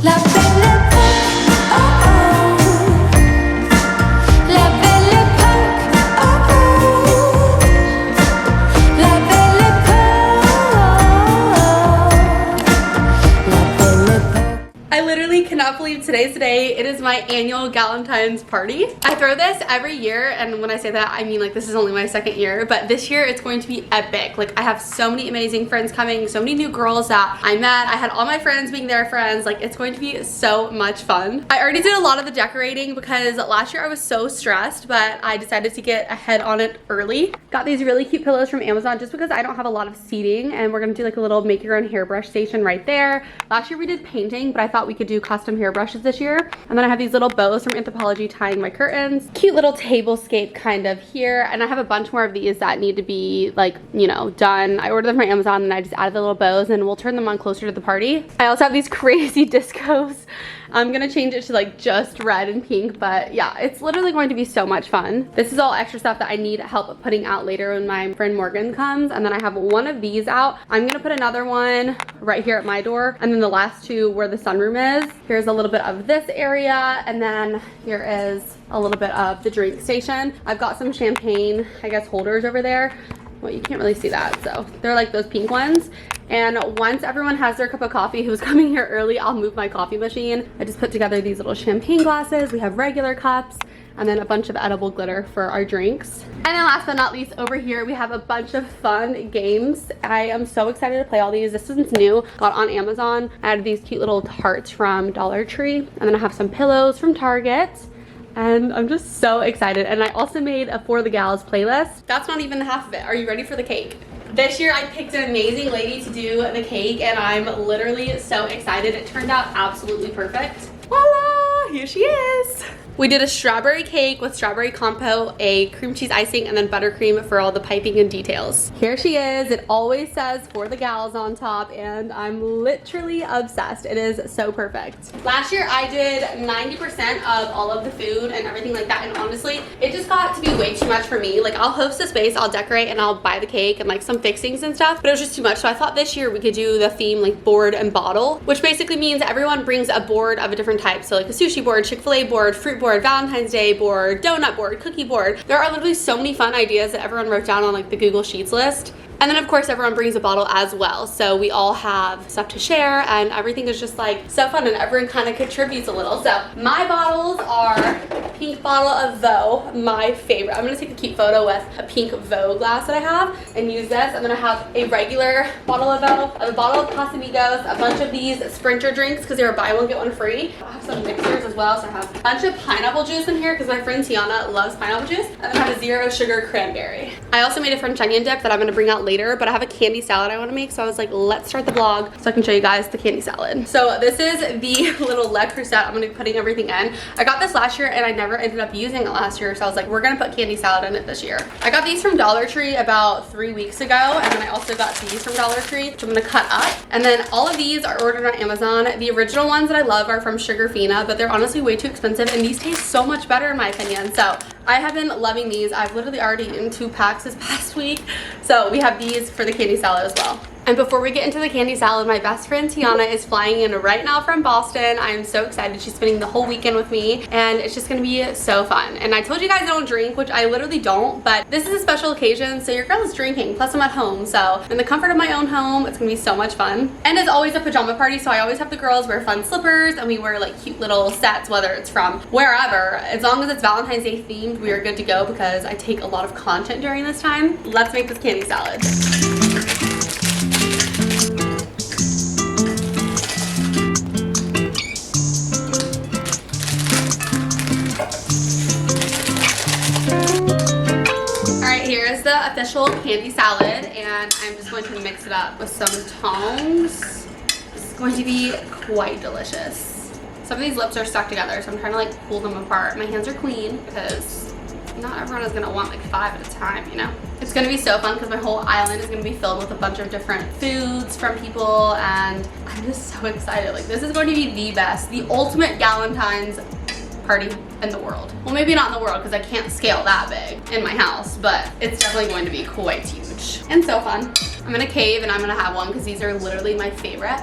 La belle époque, oh oh. La belle époque, oh oh. La belle époque. La belle époque. I literally cannot believe today's the day. It is my annual Galentine's party. I throw this every year, and when I say that, I mean like this is only my second year, but this year it's going to be epic. Like I have so many amazing friends coming, so many new girls that I met. I had all my friends being their friends. Like it's going to be so much fun. I already did a lot of the decorating because last year I was so stressed, but I decided to get ahead on it early. Got these really cute pillows from Amazon just because I don't have a lot of seating, and we're gonna do like a little make your own hairbrush station right there. Last year we did painting, but I thought we could do custom hairbrushes this year. And then I have these little bows from Anthropologie tying my curtains. Cute little tablescape kind of here. And I have a bunch more of these that need to be like, you know, done. I ordered them from Amazon and I just added the little bows, and we'll turn them on closer to the party. I also have these crazy discos. I'm gonna change it to like just red and pink, but yeah, it's literally going to be so much fun. This is all extra stuff that I need help putting out later when my friend Morgan comes. And then I have one of these out. I'm gonna put another one right here at my door, and then the last two where the sunroom is. Here's a little bit of this area, and then here is a little bit of the drink station. I've got some champagne, I guess, holders over there. Well, you can't really see that, so they're like those pink ones. And once everyone has their cup of coffee who's coming here early, I'll move my coffee machine. I just put together these little champagne glasses. We have regular cups, and then a bunch of edible glitter for our drinks. And then last but not least, over here we have a bunch of fun games. I am so excited to play all these. This one's new, got on Amazon. I added these cute little hearts from Dollar Tree, and then I have some pillows from Target. And I'm just so excited. And I also made a For the Gals playlist. That's not even half of it. Are you ready for the cake? This year I picked an amazing lady to do the cake, and I'm literally so excited. It turned out absolutely perfect. Voila, here she is. We did a strawberry cake with strawberry compote, a cream cheese icing, and then buttercream for all the piping and details. Here she is. It always says For the Gals on top, and I'm literally obsessed. It is so perfect. Last year I did 90% of all of the food and everything like that, and honestly, it just got to be way too much for me. Like I'll host a space, I'll decorate, and I'll buy the cake and like some fixings and stuff, but it was just too much. So I thought this year we could do the theme like board and bottle, which basically means everyone brings a board of a different type. So like a sushi board, Chick-fil-A board, fruit board, Valentine's Day board, donut board, cookie board. There are literally so many fun ideas that everyone wrote down on like the Google Sheets list. And then of course everyone brings a bottle as well. So we all have stuff to share, and everything is just like so fun, and everyone kind of contributes a little. So my bottles are pink bottle of Vogue, my favorite. I'm gonna take a cute photo with a pink Vogue glass that I have and use this. And then I have a regular bottle of Vogue, a bottle of Casamigos, a bunch of these Sprinter drinks because they were buy one get one free. I have some mixers as well, so I have a bunch of pineapple juice in here because my friend Tiana loves pineapple juice. And then I have a zero sugar cranberry. I also made a French onion dip that I'm gonna bring out later, but I have a candy salad I want to make, so I was like, let's start the vlog so I can show you guys the candy salad. So this is the little Le Creuset I'm gonna be putting everything in. I got this last year and I never ended up using it last year, so I was like, we're gonna put candy salad in it this year. I got these from Dollar Tree about 3 weeks ago, and then I also got these from Dollar Tree, which I'm gonna cut up. And then all of these are ordered on Amazon. The original ones that I love are from Sugarfina, but they're honestly way too expensive, and these taste so much better in my opinion. So I have been loving these. I've literally already eaten 2 packs this past week. So we have these for the candy salad as well. And before we get into the candy salad, my best friend Tiana is flying in right now from Boston. I am so excited. She's spending the whole weekend with me, and it's just gonna be so fun. And I told you guys I don't drink, which I literally don't, but this is a special occasion, so your girl is drinking, plus I'm at home. So in the comfort of my own home, it's gonna be so much fun. And it's always a pajama party, so I always have the girls wear fun slippers, and we wear like cute little sets, whether it's from wherever. As long as it's Valentine's Day themed, we are good to go because I take a lot of content during this time. Let's make this candy salad. Here's the official candy salad, and I'm just going to mix it up with some tongs. It's going to be quite delicious. Some of these lips are stuck together, so I'm trying to like pull them apart. My hands are clean because not everyone is gonna want like 5 at a time, you know? It's gonna be so fun because my whole island is gonna be filled with a bunch of different foods from people, and I'm just so excited. Like, this is going to be the best, the ultimate Galentine's party in the world. Well, maybe not in the world because I can't scale that big in my house, but it's definitely going to be quite huge and so fun. I'm gonna cave and I'm gonna have one because these are literally my favorite.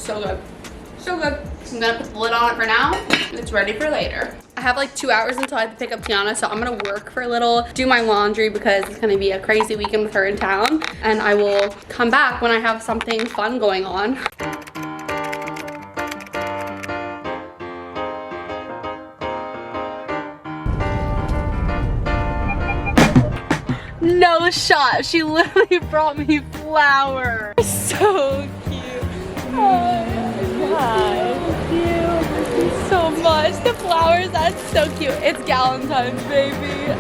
So good. So good. I'm gonna put the lid on it for now. It's ready for later. I have like 2 hours until I have to pick up Tiana, so I'm gonna work for a little, do my laundry because it's gonna be a crazy weekend with her in town. And I will come back when I have something fun going on. No shot. She literally brought me flowers. So cute. Oh my god. Thank you so much. The flowers, that's so cute. It's Galentine's, baby.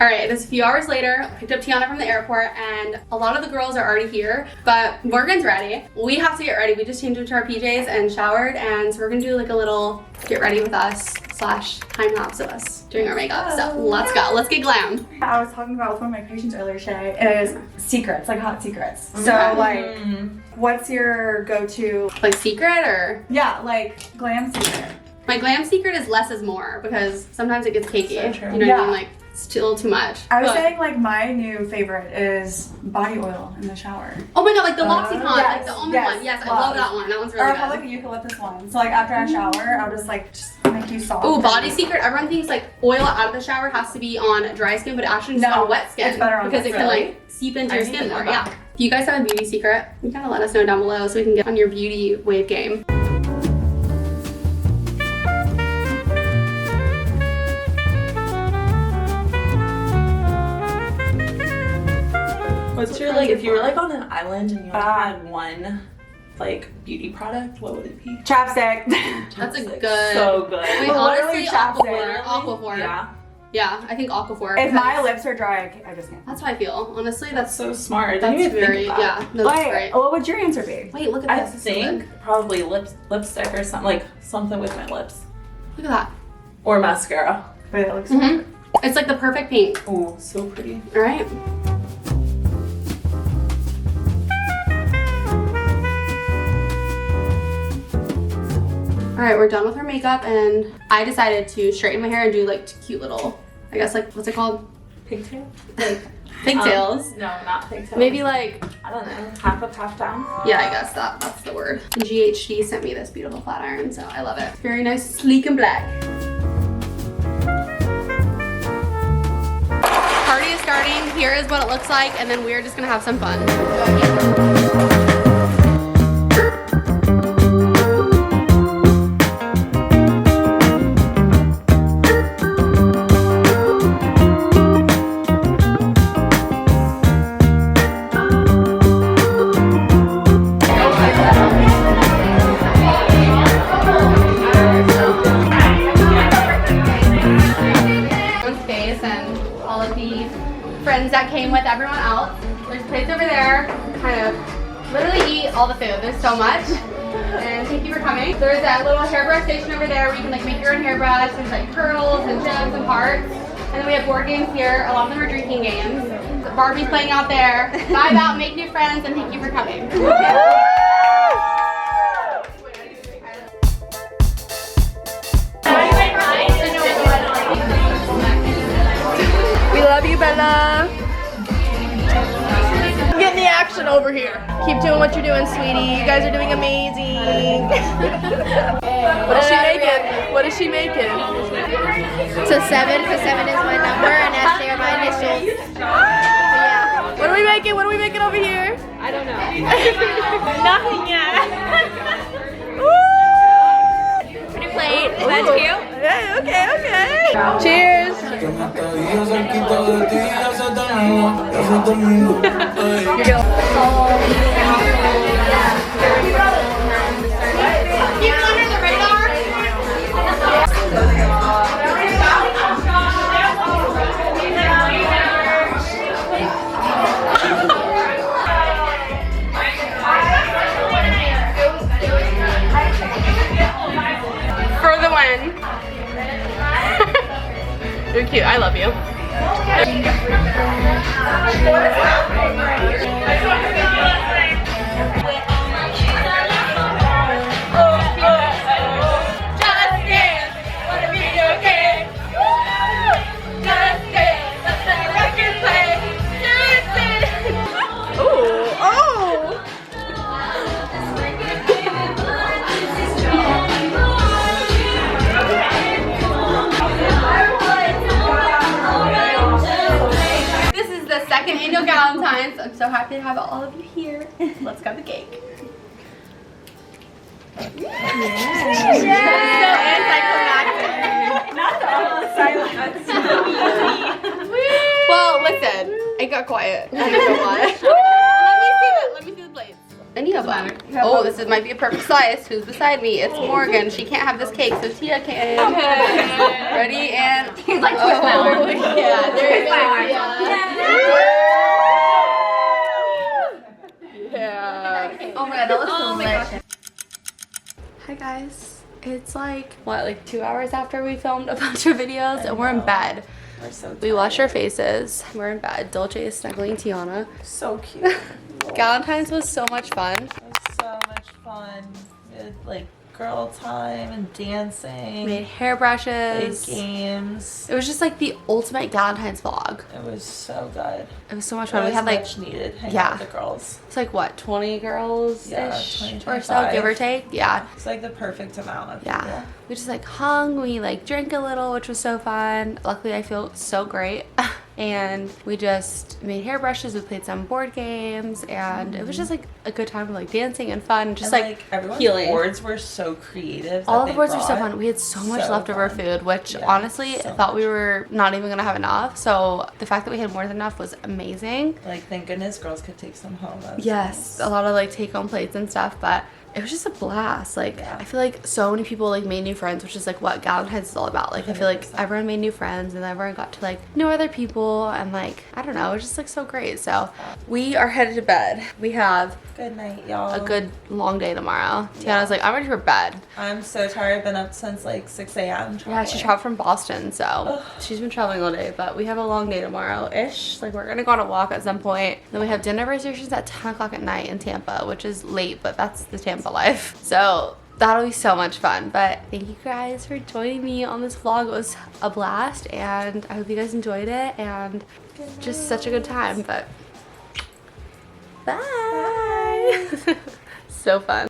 All right, it's a few hours later. I picked up Tiana from the airport and a lot of the girls are already here, but Morgan's ready. We have to get ready. We just changed into our PJs and showered, and so we're gonna do like a little get ready with us / time lapse of us doing our makeup. So let's go, let's get glam. I was talking about with one of my patients earlier today is secrets, like hot secrets. Okay. So like, what's your go-to? Like secret or? Yeah, like glam secret. My glam secret is less is more because sometimes it gets cakey. So true. You know what I Yeah. mean? Like it's a little too much. I was But- saying like my new favorite is body oil in the shower. Oh my god, like the L'Occitane, like yes, the almond yes, one. Yes, I love. love that one. That one's Or really I'll have like good. a eucalyptus one. So like after I shower, I'll just like make you soft. Oh, body secret. Everyone thinks like oil out of the shower has to be on dry skin, but it actually just No, on wet skin. it's better on because wet it can skin. like seep into I your need skin to more. know Yeah. that. If you guys have a beauty secret, you gotta let us know down below so we can get on your beauty wave game. What's your like if you were like on an island and you only had one like beauty product, what would it be? Chapstick. That's a Chapstick. good. So good. Wait, Literally honestly, chapstick. Aquaphor. Yeah. Yeah, I think Aquaphor. If my because lips are dry, I just can't. That's how I feel. Honestly, that's So smart. I that's didn't even very think about yeah. No, that's Wait, great. what would your answer be? Wait, look at I this. This is so think good. probably lipstick or something, like something with my lips. Look at that. Or mascara. Wait, that looks Mhm. It's like the perfect pink. Oh, so pretty. All right. All right, we're done with our makeup, and I decided to straighten my hair and do like cute little, I guess like what's it called? Pigtail? Like pigtails. No, not pigtail. Maybe like I don't know. Half up, half down. yeah, I guess that's the word. GHD sent me this beautiful flat iron, so I love it. Very nice, sleek and black. Party is starting. Here is what it looks like, and then we're just gonna have some fun. Face and all of the friends that came with everyone else. There's plates over there. Kind of literally eat all the food. There's so much. And thank you for coming. There's that little hairbrush station over there where you can like make your own hairbrush. There's like turtles and gems and hearts. And then we have board games here. A lot of them are drinking games. Barbie's playing out there. Vibe out, make new friends, and thank you for coming. We love you, Bella. Getting the action over here. Keep doing what you're doing, sweetie. You guys are doing amazing. What is she making? What is she making? It's a 7 because 7 is my number and S they are my initials. Yeah. What are we making? What are we making over here? I don't know. Nothing yet. Pretty plate. That's cute. Yeah, okay. Cheers. Keep it under the radar. For the win. You're cute. I love you. Valentines. I'm so happy to have all of you here. Let's cut the cake. Yeah. Not the awkward silence. Well, listen, it got quiet. I don't know why. Let me see the plates. Any of them. Oh, this might be a perfect slice. Who's beside me? It's Morgan. She can't have this cake, so Tia can. Okay. Ready and He's like twist flower. Yeah, there you go. Yeah. Oh my god, that looks delicious. Hi guys. It's like, what, like 2 hours after we filmed a bunch of videos and we're in bed. We're so tired. We washed our faces. We're in bed. Dolce is snuggling Tiana. So cute. Galentine's was so much fun. It was so much fun. We had like girl time and dancing. Made hairbrushes. Played games. It was just like the ultimate Galentine's vlog. It was so good. It was so much It fun. We was had like, much needed. Hanging yeah. out with the girls. it's like what, 20 girls-ish Yeah, 20, or so, 25. give or take. Yeah. It's like the perfect amount of Yeah. people. We just like hung, we like drank a little, which was so fun. Luckily I feel so great. And we just made hairbrushes, we played some board games, and it was just like a good time of like dancing and fun, just And, like everyone's healing. boards were so creative. All that the they boards were so brought. fun. We had so much So leftover fun. food, which Yeah, honestly so I thought we much. were not even gonna have enough. So the fact that we had more than enough was amazing. Like, thank goodness girls could take some home. That was Yes, nice. a lot of like take home plates and stuff, but it was just a blast. Like Yeah. I feel like so many people like made new friends, which is like what Galentine's is all about. Like I feel like 100%. everyone made new friends and everyone got to like know other people and like I don't know, it was just like so great. So we are headed to bed. We have Good night, y'all. a good long day tomorrow. Yeah. Tiana's like, I'm ready for bed. I'm so tired. I've been up since like 6 a.m. Yeah, she traveled from Boston, so she's been traveling all day, but we have a long day tomorrow-ish. Like, we're gonna go on a walk at some point. Then we have dinner reservations at 10 o'clock at night in Tampa, which is late, but that's the Tampa life. So that'll be so much fun. But thank you guys for joining me on this vlog. It was a blast, and I hope you guys enjoyed it, and just such a good time, but bye. So fun.